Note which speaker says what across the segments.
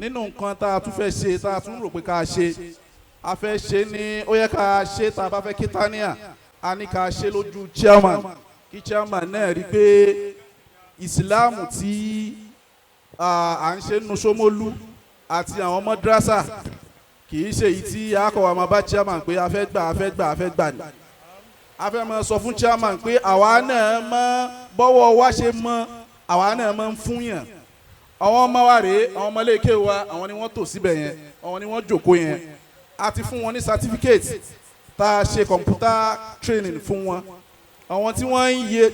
Speaker 1: nínú nǹkan tá a tún fẹ́ ṣe tá a tún rò pé ká ṣe a fẹ́ ṣe ní ó yẹ ká ṣe tá a bá fẹ́ kí tania a ní ká ṣe lójú chairman kí chairman náà rí pé ìsìláàmù tí à ń ṣe nínú Ṣómólú àti àwọn Modrasat kì í ṣe èyí tí akọ̀wà máa bá chairman pé a fẹ́ gbà ni a fẹ́ máa sọ fún chairman pé àwa náà mọ bọ́wọ́ wa ṣe mọ àwa náà mọ ń fún yàn àwọn ọmọ wa rèé àwọn ọmọ iléeké wa àwọn ni wọ́n tò síbẹ̀ yẹn àwọn ni wọ́n jókòó yẹn a ti fún wọn ní certificate tá a ṣe computer training fún wọn àwọn tí wọ́n ń yẹ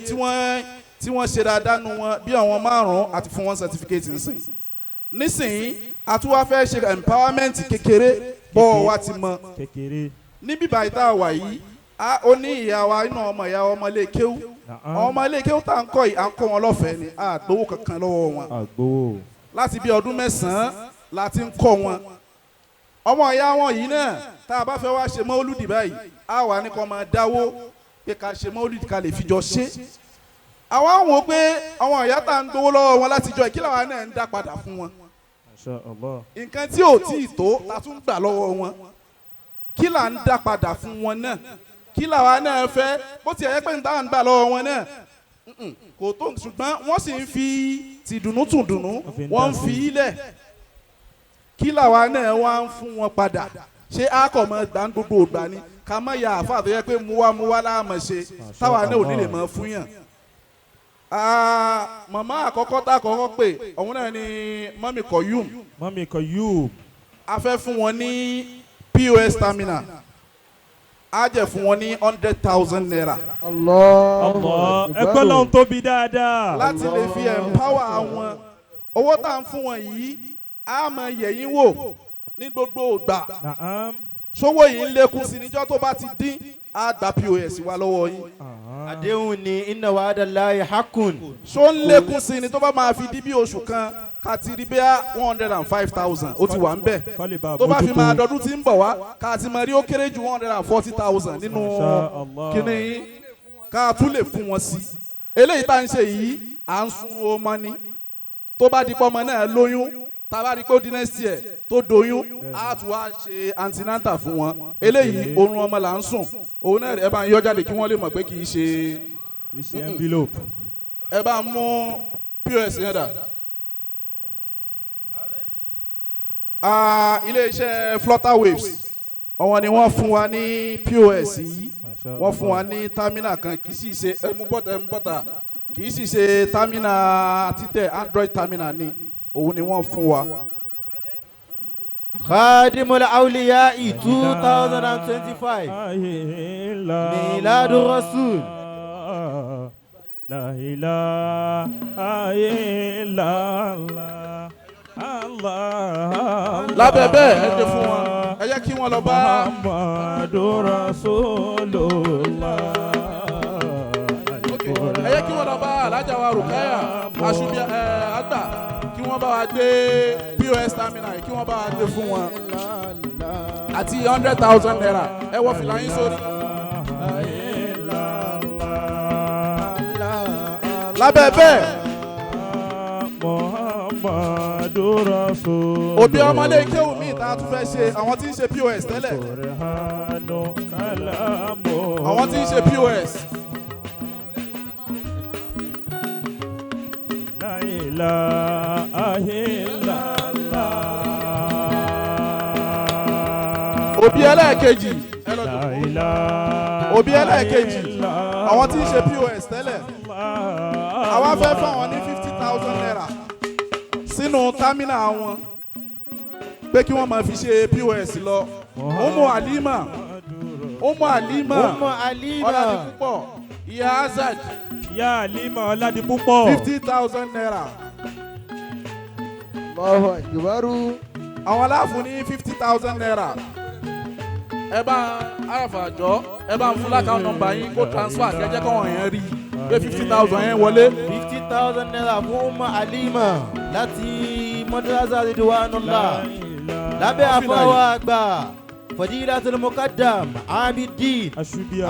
Speaker 1: tí wọ́n ṣe dáadáa nu wọn bí àwọn 5 àti fún wọn certificate nísìnyí a tún wá fẹ́ ṣe empowerment kékeré bọ́ wa ti mọ níbí báyìí tá a wà yìí ó ní ìyá wa inú ọmọ ilé kéwú ọmọ ilé kéwú tá à ń kọ́ yìí à ń kọ́ wọn lọ́fẹ̀ẹ́ ni àgbowó kankan lọ́wọ́ wọn láti bí ọdún 9 láti ń kọ́ wọn ọmọ ìyá wọn yìí náà tá a bá fẹ́ wá ṣe mọ́lúdì báyìí á wà ní kó máa dáwó pé ká ṣe mọ́lúdì ká lè fi jọ ṣe àwọn àwọn wò pé àwọn ìyá tá à ń gbowó lọ́wọ́ wọn láti jọ ìkílà wa náà ń dá padà fún wọn nǹkan tí ò tí ì tó la tún gbà lọ́wọ́ wọn kí là ń dá padà fún wọn náà kí làwa náà fẹ́ bó ti ẹ̀yẹ́ pé ń táwọn ń gbà lọ́wọ́ wọn náà kò tó ṣùgbọ́n wọ́n sì ń fi tìdùnnú tùdùnnú wọ́n ń fi ilẹ̀ kí làwa náà wá ń fún wọn padà ṣé àkọ́mọ gbà ń gbogbo ògbà ni ká má ya àfa tó yẹ pé muwa láàmọ̀ ṣe táwa náà ò ní lè mọ̀ fún yàn. màmá àkọ́kọ́ tá a kọ́kọ́ pè ọ̀hún náà ni mọ́mì Koyum a fẹ́ fún wọn ní POS terminal a jẹ fún wọn ní 100,000 naira.
Speaker 2: Allah ẹgbẹ́ lọ́hún tóbi dáadáa.
Speaker 1: láti lè fi empower wọn owó tá à ń fún wọn yìí a máa yẹ̀yìn wò ní gbogbo ìgbà sówó yìí ń lékún sí níjọ́ tó bá ti dín a gba POS wa lọ́wọ́ yín.
Speaker 3: àdéhùn ni inna wa'dallahi haqqun.
Speaker 1: so ń lékún sí ni tó bá máa fi di bí oṣù kan kàti rí bẹ́ẹ̀ 105,000 ó ti wà ń bẹ̀ tó bá fi máa dọdún tí ń bọ̀ wá kàti máa rí ó kéré ju 140,000 nínú kíní ká tún lè fún wọn sí eléyìí tá à ń ṣe yìí à ń sun ọmọ ni tó bá di pọ́ ọmọ náà lóyún tá a bá rí pé ó di next year tó doyún á tún wá ṣe antinata fún wọn eléyìí oorun ọmọ là ń sùn òun náà ẹ bá ń yọ jáde kí wọ́n lè mọ̀ pé kì í ṣe
Speaker 2: envelope
Speaker 1: ẹ bá mú POS yẹn dà. Ilé-iṣẹ́ Flutterwaves àwọn ni wọ́n fún wa ní POS yìí wọ́n fún wa ní terminal kan kì í sì ṣe ẹmu bọ́tà kì í sì ṣe terminal títẹ̀ Android terminal ni òun ni wọ́n fún wa.
Speaker 3: Khadimul Aoliyah 2025 Mealad Rosul.
Speaker 2: La ilaha illallah.
Speaker 1: Lábẹ́ bẹ́ẹ̀ ẹ dé fún wọn ẹ yẹ kí wọ́n lọ bá
Speaker 2: Muhammadu Rasulullah.
Speaker 1: ẹ yẹ kí wọ́n lọ bá Alhaja wa Rukaya Asubiaro àgbà kí wọ́n bá wa gbé POS terminal kí wọ́n bá wa gbé fún wọn àti 100,000 naira ẹ wọ fìlà yín sórí. Lábẹ́ bẹ́ẹ̀ òbí ọmọlé kéwù míì tá a tún fẹ́ ṣe àwọn tí ń ṣe POS tẹ́lẹ̀ àwọn tí ń ṣe POS.
Speaker 2: La ilaha illallah.
Speaker 1: Òbí ẹlẹ́ẹ̀kejì òbí ẹlẹ́ẹ̀kejì àwọn tí ń ṣe POS tẹ́lẹ̀ àwọn fẹ́ fún àwọn ní 50,000 naira sínú támínà wọn pé kí wọ́n máa fi ṣe POS lọ. Umu Alima Ọládipúpọ̀ ìyá Azad
Speaker 2: ìyá Alima Ọládipúpọ̀
Speaker 1: 50,000 naira.
Speaker 3: Allahu Akbar.
Speaker 1: àwọn aláàfin ní 50,000 naira. ẹ bá àràfà àjọ ẹ bá ń fún lákàá nọ́mbà yín kó transfer kẹjẹ kọ́ wọ̀nyẹn rí pé 50,000 yẹn wọlé.
Speaker 3: 50,000 naira fún Umu Alima láti Modrasat Ridwanullahi lábẹ́ àfọwọ́ àgbà Fadilatul Mukkadam Habideen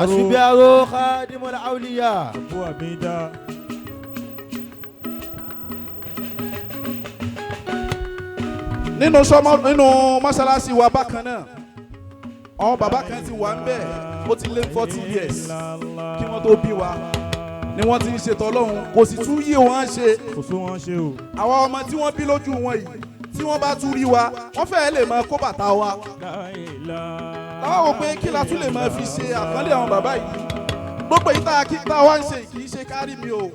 Speaker 3: Asubiaro Khadimul Aoliyah.
Speaker 1: nínú mọ́ṣáláṣí wa bákan náà àwọn bàbá kan ti wà ń bẹ̀ ó ti lé 40 years kí wọ́n tó bí wa ni wọ́n ti ń ṣètò Ọlọ́run kò sì tún yé wọn ṣe
Speaker 2: kò sún wọn ṣe o.
Speaker 1: àwọn ọmọ tí wọ́n bí lójú wọn yìí tí wọ́n bá tún rí wa wọ́n fẹ́ẹ́ lè máa kó bàtà wa láwọn wò pé kí la tún lè máa fi ṣe àpọ́nlé àwọn bàbá yìí gbogbo ìta kíta wá ń ṣe kì í ṣe kárí mi o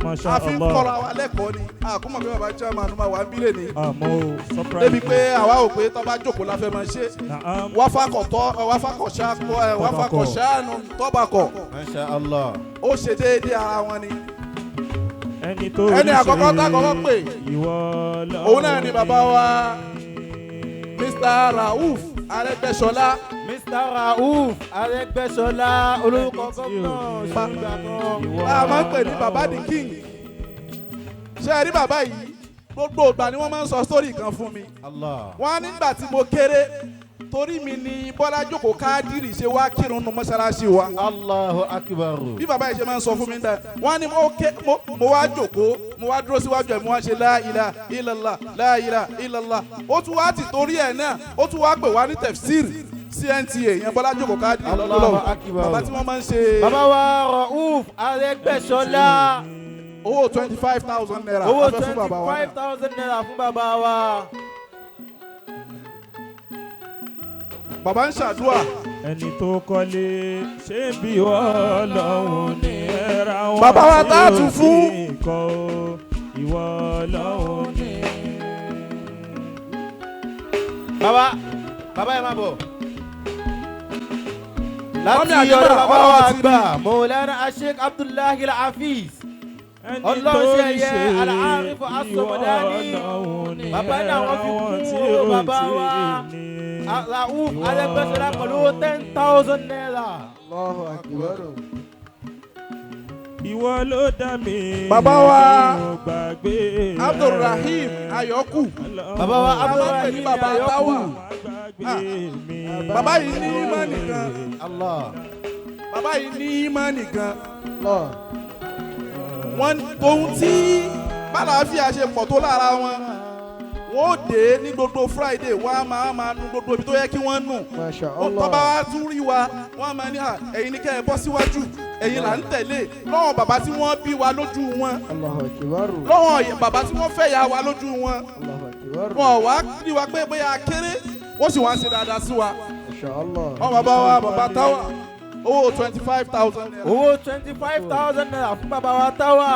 Speaker 1: a fi ń kọ́ra wa lẹ́kọ̀ọ́ ni àkómọ̀ pé bàbá chairman máa wà ń bílẹ̀ ni débi pé àwa ò pé tọ́ba jókòó la fẹ́ máa ṣe wáfàkọ̀ ṣáànù tọ́bakọ̀ ó ṣe déédéé ara wọn ni ẹni àkọ́kọ́ tákọ́kọ́ pè òun náà ni bàbá wa Mr. Rauf Arẹ́gbẹ́ṣọlá.
Speaker 3: Mr. Rauf Arẹ́gbẹ́ṣọlá olórúkọ gómìnà ṣùgbọ́n kan.
Speaker 1: a máa ń pè ní bàbá the king. ṣé ẹ rí bàbá yìí gbogbo ìgbà ni wọ́n máa ń sọ sórí kan fún mi. wọ́n á nígbà tí mo kéré torí mi ni Bọ́lá Jókòó Kádírì ṣe wá kírun nu mọ́ṣáláṣí wa.
Speaker 3: Allahu akbar.
Speaker 1: bí bàbá yìí ṣe máa ń sọ fún mi dáa wọ́n á ní mo wá jókòó mo wá dúró síwájú ẹ̀ mo wá ṣe la ilaha illallah la ilaha illallah ó tún wá ti torí ẹ̀ náà ó tún wá pè wá ní tafsir CNTA yẹn Bọ́lá Jókòó Kádírì lọ́dọ́lọ́wọ́ bàbá tí wọ́n máa ń ṣe.
Speaker 3: bàbá wa Rauf Arẹ́gbẹ́ṣọlá
Speaker 1: owó 25,000 naira.
Speaker 3: owó 25,000 naira fún bàbá wa.
Speaker 1: bàbá ń ṣàdúrà.
Speaker 2: ẹni tó kọ́lé ṣé bí Ọlọ́run ní ẹ̀ra wọn
Speaker 1: bàbá wa tá a tún fún.
Speaker 2: ìwọ Ọlọ́run ní.
Speaker 3: bàbá yẹn máa bọ̀. láti ọ̀dọ̀ bàbá wa àgbà Maulana Sheikh Abdullahi Al-Hafiz ọlọ́run ṣe yẹ Al-Arifu As-Samadani bàbá náà wọ́n fi kú bàbá wa Rauf Arẹ́gbẹ́ṣọlá pẹ̀lú 10,000 naira.
Speaker 1: Allahu akbar.
Speaker 2: ìwọ ló dá mi.
Speaker 1: bàbá wa
Speaker 2: gbàgbé
Speaker 1: Abdulrahim Ayọ̀kù.
Speaker 3: bàbá wa Abdulrahim Ayọ̀kù.
Speaker 1: bàbá yìí ní ìmánì gan. bàbá yìí ní ìmánì gan. wọ́n tóun tí bàlàáfíà ṣe pọ̀ tó lára wọn wọ́n ó dé ní gbogbo Friday wọ́n á máa nu gbogbo ibi tó yẹ kí wọ́n nù tọ́ba wa tún rí wa wọ́n á máa ní ẹ̀yin ní kẹ́ ẹ bọ́ síwájú ẹ̀yin là ń tẹ̀lé lọ́wọ́ bàbá tí wọ́n bí wa lójú wọn lọ́wọ́ bàbá tí wọ́n fẹ́ ya wa lójú wọn wọn wá rí wa pé bóyá kéré wọ́n sì wá ń ṣe dáadáa sí wa wọ́n bàbá wa bàbá táwa owó 25,000 naira.
Speaker 3: owó 25,000 naira fún bàbá wa táwa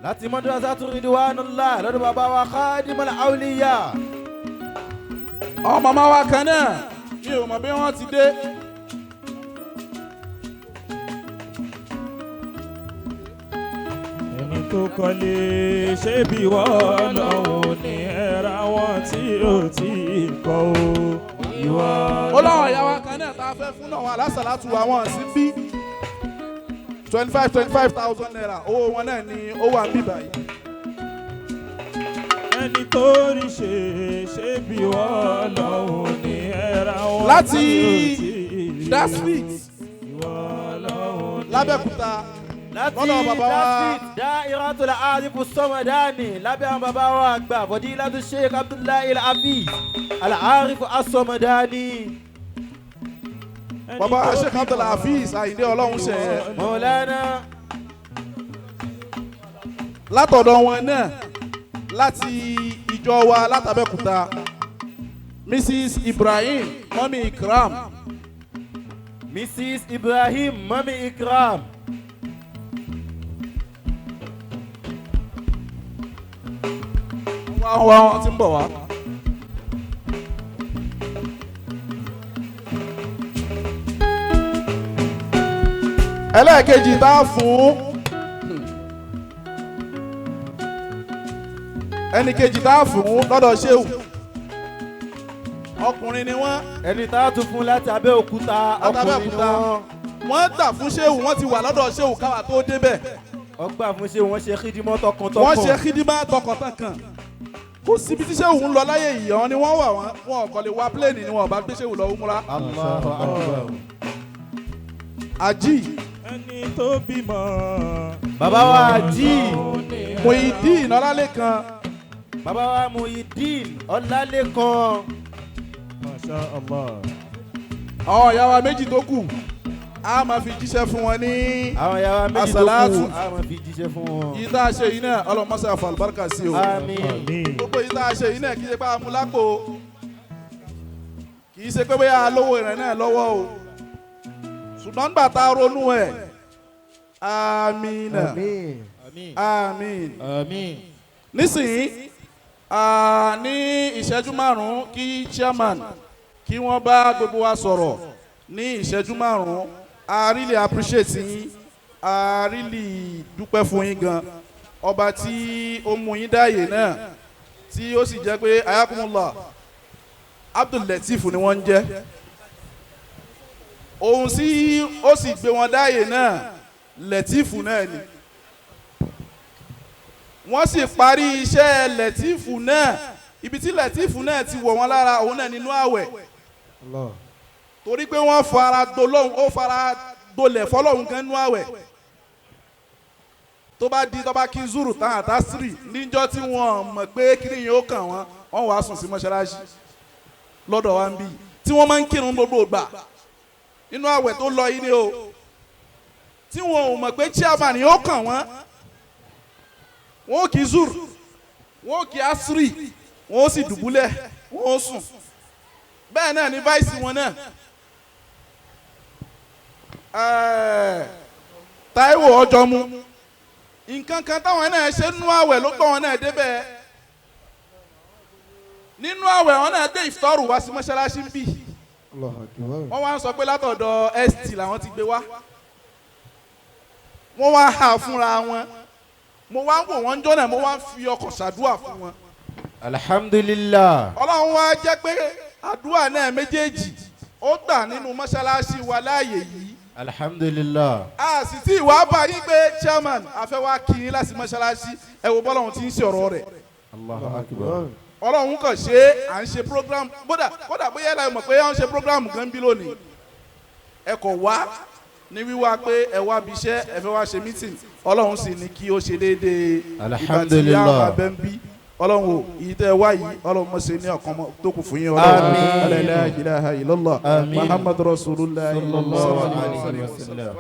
Speaker 3: láti Modrasat Ridwanullahi lọ́dọ̀ bàbá wa Khadimul Aoliyah.
Speaker 1: àwọn màmá wa kan náà mi ò mọ̀ bí wọ́n ti dé.
Speaker 2: ẹni tó kọ́lé ṣé bí Ọlọ́run ní ẹ̀ra wọn tí ó ti kọ́ o.
Speaker 1: ó láwọn ìyá wa kan náà tá a fẹ́ fún náà wọn Asalatu àwọn sí bí 25,000 naira owó wọn náà ni ó wà níbí báyìí.
Speaker 2: ẹni tó rí ṣe bí Ọlọ́run ní ẹ̀ra wọn
Speaker 1: láti
Speaker 2: tí ó
Speaker 1: that street lábẹ́kúta lọ́dọ̀ bàbá wa
Speaker 3: Da'iratul Arifu As-Samadani lábẹ́ àwọn bàbá wa àgbà Fadilatu Sheikh Abdullahi Al-Hafiz Al-Arifu As-Samadani.
Speaker 1: bàbá Sheikh Abdullahi Hafiz Àyìndé ọlọ́run ṣe
Speaker 3: Maulana
Speaker 1: látọ̀dọ̀ wọn náà láti ìjọ wa látàbẹ́kúta Mrs. Ibrahim mọ́mí Ikram.
Speaker 3: Mrs. Ibrahim mọ́mí Ikram.
Speaker 1: wọ́n ti ń bọ̀ wá. ẹlẹ́ẹ̀kejì tá a fún ẹnì kejì tá a fún lọ́dọ̀ ṣéwù ọkùnrin ni wọ́n.
Speaker 3: ẹni tá a tún fún láti Abẹ́òkúta ọkùnrin ni wọ́n.
Speaker 1: wọ́n gbà fún ṣéwù wọ́n ti wà lọ́dọ̀ ṣéwù káwa tó débẹ̀.
Speaker 3: wọ́n gbà fún ṣéwù wọ́n ṣe kídímọ́ tọkàntọkàn.
Speaker 1: wọ́n ṣe kídímọ́ tọkàntọkàn. kò síbi tí ṣéwù ń lọ láyé yìí àwọn ni wọ́n wà wọ́n kò lè wá pléènì ni wọ́n bá gbé ṣéwù lọ umra.
Speaker 3: Allahu Akbar.
Speaker 1: Àjí.
Speaker 2: ẹni tó bímọ.
Speaker 3: bàbá wa Àjí.
Speaker 1: Muyideen Ọlálékan.
Speaker 3: bàbá wa Muhyiddin Ọlálékan.
Speaker 2: Masha Allah.
Speaker 1: àwọn ìyá wa méjì tó kù a máa fi jíṣẹ́ fún wọn ní
Speaker 3: àwọn ìyá wa méjì tó
Speaker 1: Asalatu.
Speaker 3: kù a máa fi jíṣẹ́ fún wọn.
Speaker 1: yìí tá a ṣe yìí náà ọlọ́mọṣẹ́ àfàlùbáríkà sí o.
Speaker 3: àmín.
Speaker 1: gbogbo yìí tá a ṣe yìí náà kì í ṣe pé a mú lápò kì í ṣe pé bóyá lówó ìrìn náà lọ́wọ́ o ṣùgbọ́n gbà tá a ronú ẹ̀ amina amin. nísìnyí ní ìṣẹ́jú márùn-ún kí chairman kí wọ́n bá gbogbo wa sọ̀rọ̀ ní ìṣẹ́jú márùn-ún. I really appreciate yín, I really dúpẹ́ fún yín gan. ọba tí ó mú yín dáàyè náà tí ó sì jẹ́ pé ayakumullah Abdul Latif ni wọ́n ń jẹ́. òun sí ó sì gbé wọn dáàyè náà Latifu náà ni. wọ́n sì parí iṣẹ́ Latifu náà ibi tí Latifu náà ti wọ̀ wọ́n lára òun náà nínú àwẹ̀. torí pé wọ́n fara dolóhùn ó fara dolẹ̀ fọlọ́hùn gan nínú àwẹ̀. tó bá kí zuru tán àtàsírì níjọ́ tí wọ́n mọ̀ pé kíni yóò kàn wọ́n wàá sùn sí mọ́ṣáláṣí lọ́dọ̀ wa ń bí tí wọ́n máa ń kírun gbogbo ìgbà nínú àwẹ̀ tó lọ yìí ni o tí wọ́n ò mọ̀ pé chairman yóò kàn wọ́n kì í zuru wọ́n kì í asiri wọ́n sì dùbúlẹ̀ wọ́n sùn bẹ́ẹ̀ náà ni vice wọn náà Táíwò ọjọ́ mu nǹkan kan táwọn náà ṣe nínú àwẹ̀ ló gbọ́ wọn náà débẹ̀ nínú àwẹ̀ wọn náà dé ìfitọ́rù wá sí mọ́ṣáláṣí ń bì wọ́n wá ń sọ pé látọ̀dọ̀ st làwọn ti gbé wá wọ́n wá hà fúnra wọn mo wá ń wò wọ́n jọ́ náà mo wá ń fi ọkàn ṣàdúrà fún wọn.
Speaker 3: alhamdulillah.
Speaker 1: ọlọ́run wá jẹ́ pé àdúrà náà méjèèjì ó gbà nínú mọ́ṣáláṣí wa láàyè yìí.
Speaker 3: alhamdulillah.
Speaker 1: a sì tí ìwà bá yín pé chairman afẹ́ wá kí yín láti mọ́ṣáláṣí ẹ wo bọ́lọ́run tí ń ṣe ọ̀rọ̀ rẹ̀.
Speaker 3: Allahu akbar.
Speaker 1: ọlọ́run kàn ṣe à ń ṣe program kódà bóyá ẹ mọ̀ pé à ń ṣe program gan bí lónìí ẹ kò wá ní wíwá pé ẹ wá bí iṣẹ́ ẹ fẹ́ wá ṣe meeting ọlọ́run sì ní kí ó ṣe déédéé ìgbà tí yá máa bẹ́ ń bí ọlọ́run o ìyí tẹ́ ẹ wá yìí ọlọ́run mọ̀ ṣe ní ọ̀kan tó kù fún yín ọlọ́run la ilaha illallah muhammadu rasulullah sallallahu alaihi wasallam.